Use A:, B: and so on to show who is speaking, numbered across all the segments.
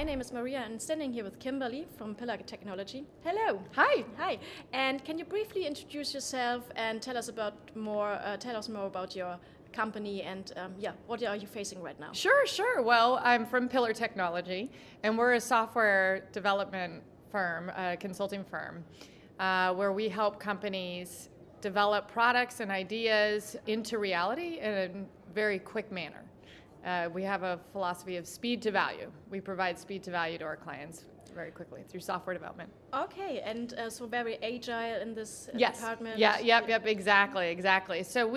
A: My name is Maria and standing here with Kimberly from Pillar Technology. Hello.
B: Hi.
A: Hi. And can you briefly introduce yourself and tell us more about your company and what are you facing right now?
B: Sure. Well, I'm from Pillar Technology, and we're a software development firm, a consulting firm, where we help companies develop products and ideas into reality in a very quick manner. We have a philosophy of speed to value. We provide speed to value to our clients very quickly through software development.
A: Okay, and so very agile in this department.
B: Yep, exactly. So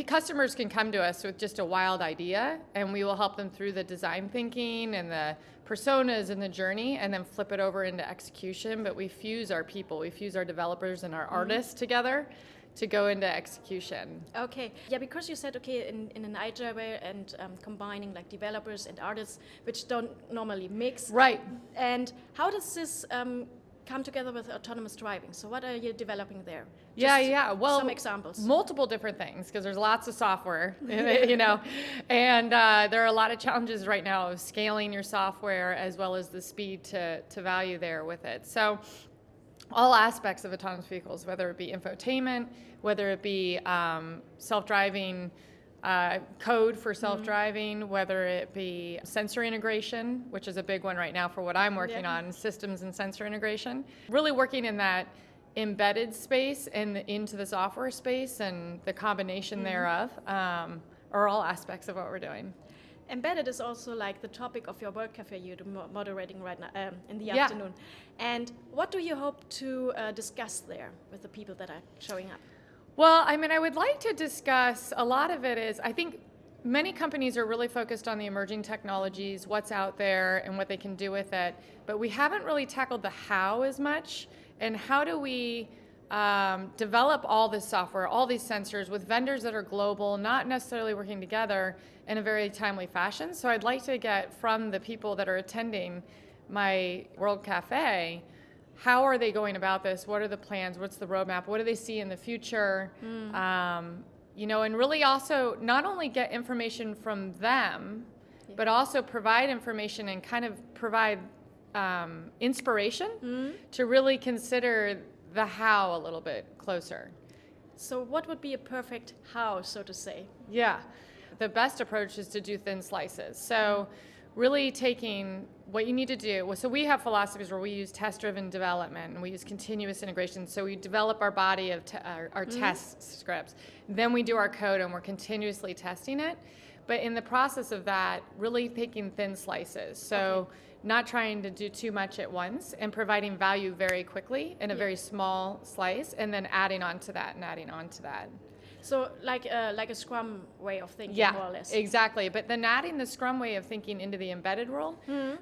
B: customers can come to us with just a wild idea, and we will help them through the design thinking and the personas and the journey, and then flip it over into execution. But we fuse our people, we fuse our developers and our artists together to go into execution.
A: Okay, yeah, because you said, in an agile way and combining like developers and artists, which don't normally mix.
B: Right.
A: And how does this come together with autonomous driving? So what are you developing there?
B: Well,
A: some examples.
B: Multiple different things, because there's lots of software, and there are a lot of challenges right now of scaling your software as well as the speed to value there with it. So all aspects of autonomous vehicles, whether it be infotainment, whether it be self-driving code for self-driving, whether it be sensor integration, which is a big one right now for what I'm working on, systems and sensor integration. Really working in that embedded space and into the software space and the combination thereof are all aspects of what we're doing.
A: Embedded is also like the topic of your work cafe you're moderating right now in the afternoon. And what do you hope to discuss there with the people that are showing up?
B: Well, I would like to discuss, a lot of it is, I think many companies are really focused on the emerging technologies, what's out there and what they can do with it, but we haven't really tackled the how as much, and how do we develop all this software, all these sensors with vendors that are global, not necessarily working together in a very timely fashion. So I'd like to get from the people that are attending my World Cafe, how are they going about this? What are the plans? What's the roadmap? What do they see in the future? And really also not only get information from them, but also provide information and kind of provide inspiration to really consider the how a little bit closer.
A: So what would be a perfect how, so to say?
B: Yeah, the best approach is to do thin slices. So really taking what you need to do. So we have philosophies where we use test-driven development and we use continuous integration. So we develop our body of our test scripts. Then we do our code and we're continuously testing it. But in the process of that, really taking thin slices. So not trying to do too much at once and providing value very quickly in a very small slice, and then adding on to that and adding on to that.
A: So like a Scrum way of thinking, more or less.
B: Exactly. But then adding the Scrum way of thinking into the embedded world,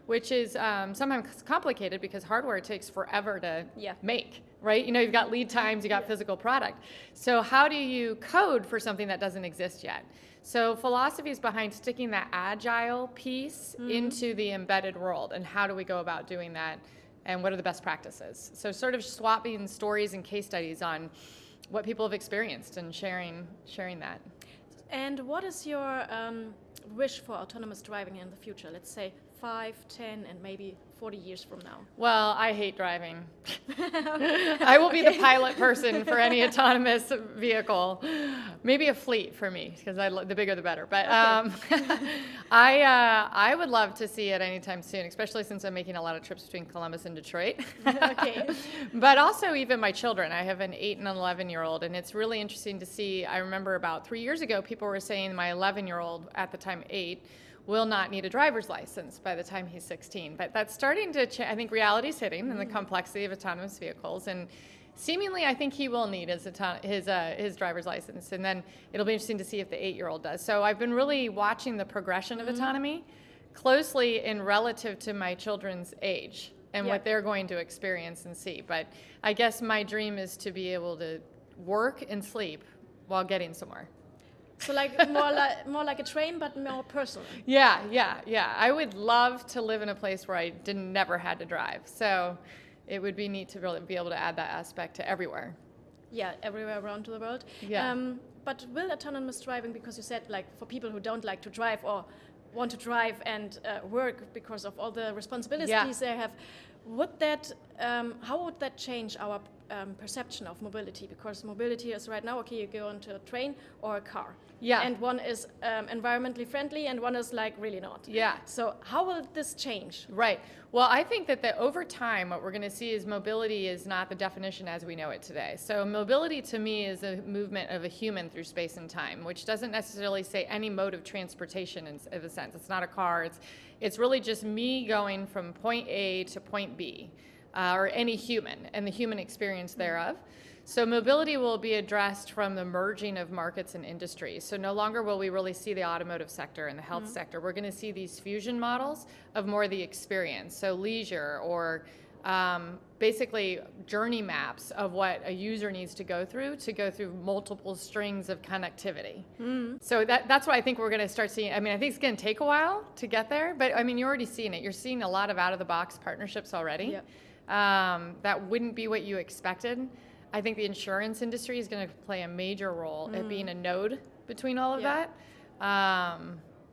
B: which is sometimes complicated because hardware takes forever to make, right? You've got lead times, you got physical product. So how do you code for something that doesn't exist yet? So philosophies behind sticking that agile piece into the embedded world, and how do we go about doing that, and what are the best practices? So sort of swapping stories and case studies on what people have experienced and sharing that.
A: And what is your wish for autonomous driving in the future? Let's say 5, 10, and maybe 40 years from now.
B: Well, I hate driving. I will be the pilot person for any autonomous vehicle. Maybe a fleet for me, because the bigger the better. But I would love to see it anytime soon, especially since I'm making a lot of trips between Columbus and Detroit. But also even my children. I have an 8 and an 11-year-old, and it's really interesting to see. I remember about 3 years ago, people were saying my 11-year-old, at the time 8, will not need a driver's license by the time he's 16. But that's starting to change. I think reality's hitting in the complexity of autonomous vehicles, and seemingly I think he will need his driver's license, and then it'll be interesting to see if the 8-year-old does. So I've been really watching the progression of autonomy closely in relative to my children's age and what they're going to experience and see. But I guess my dream is to be able to work and sleep while getting somewhere.
A: So more like a train, but more personal.
B: Yeah. I would love to live in a place where I never had to drive. So it would be neat to really be able to add that aspect to everywhere.
A: Yeah, everywhere around the world.
B: Yeah.
A: But will autonomous driving, because you said like for people who don't like to drive or want to drive and work because of all the responsibilities they have. How would that change our perception of mobility? Because mobility is right now, okay, you go onto a train or a car.
B: Yeah.
A: And one is environmentally friendly and one is like really not.
B: Yeah.
A: So how will this change?
B: Right. Well, I think that over time, what we're going to see is mobility is not the definition as we know it today. So mobility to me is a movement of a human through space and time, which doesn't necessarily say any mode of transportation in a sense. It's not a car. It's really just me going from point A to point B, or any human and the human experience thereof. So mobility will be addressed from the merging of markets and industries. So no longer will we really see the automotive sector and the health sector. We're going to see these fusion models of more the experience. So leisure or basically journey maps of what a user needs to go through multiple strings of connectivity. So that's what I think we're going to start seeing. I mean, I think it's going to take a while to get there, but I mean, you're already seeing it. You're seeing a lot of out-of-the-box partnerships already. That wouldn't be what you expected. I think the insurance industry is going to play a major role at being a node between all of that.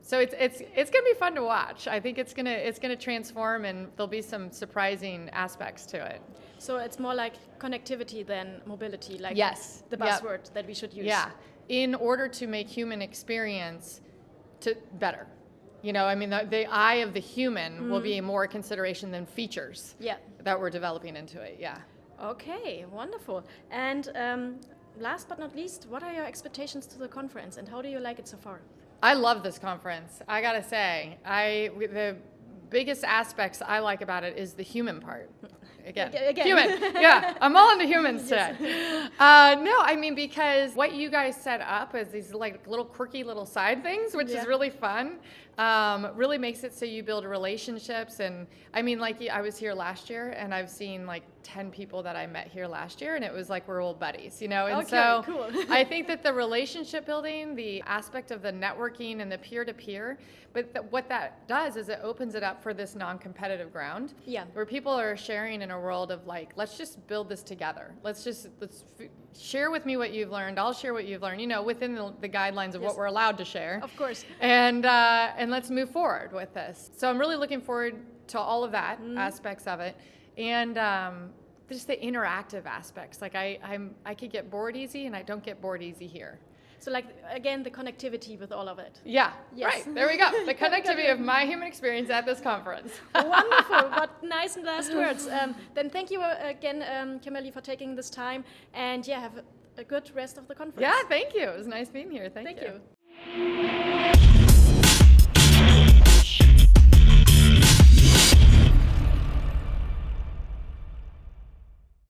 B: So it's going to be fun to watch. I think it's going to transform, and there'll be some surprising aspects to it.
A: So it's more like connectivity than mobility, like the buzzword that we should use.
B: Yeah, in order to make human experience better. You know, I mean, the eye of the human will be more consideration than features that we're developing into it. Yeah.
A: Okay, wonderful. And last but not least, what are your expectations to the conference, and how do you like it so far?
B: I love this conference. I gotta say, the biggest aspects I like about it is the human part. Again. Human. Yeah, I'm all into humans today. No, I mean, because what you guys set up as these like little quirky little side things, which is really fun, really makes it so you build relationships. And I mean, like I was here last year, and I've seen like 10 people that I met here last year, and it was like we're old buddies, you know? And so cool. I think that the relationship building, the aspect of the networking and the peer-to-peer, but what that does is it opens it up for this non-competitive ground, where people are sharing in a world of like, let's just build this together. Let's share with me what you've learned. I'll share what you've learned, you know, within the guidelines of what we're allowed to share.
A: Of course.
B: And let's move forward with this. So I'm really looking forward to all of that aspects of it. And just the interactive aspects. Like I could get bored easy, and I don't get bored easy here.
A: So like, again, the connectivity with all of it.
B: Yeah, right. There we go. The connectivity of my human experience at this conference.
A: Wonderful. What nice last words. Then thank you again, Kimberly, for taking this time. And have a good rest of the conference.
B: Yeah, thank you. It was nice being here. Thank you.